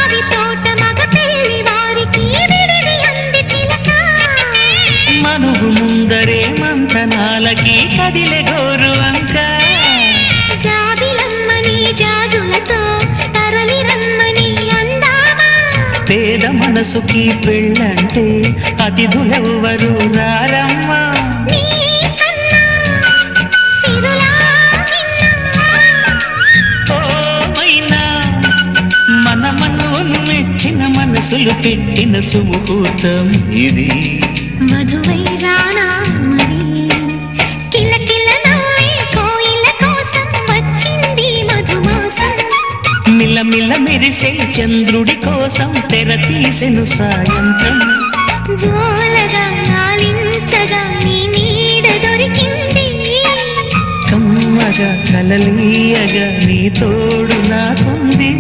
మావి తోట మగ పెళ్లి వారికి విడిది అంది చిలక మనుగు ముందరే మంతనాలకి కదిలే గోరు అంక జాబిలమ్మని జాజులతో తరలి రమ్మని అందామా పేద మనసుకి పెళ్ళంటే అతిథులెవ్వరు రారమ్మా మెచ్చిన మనసులు పెట్టిన సుముహూర్తం ఇది మధువై రానా మరి కిలకిల నవ్వే కోయిల కోసం వచ్చింది మధుమాసం మిలమిల మెరిసే చంద్రుడి కోసం తెర తీసెను సాయంత్రం జోలగా లాలించగా నీ నీడ దొరికింది కమ్మగా కలలీయగా నీ తోడు నాకుంది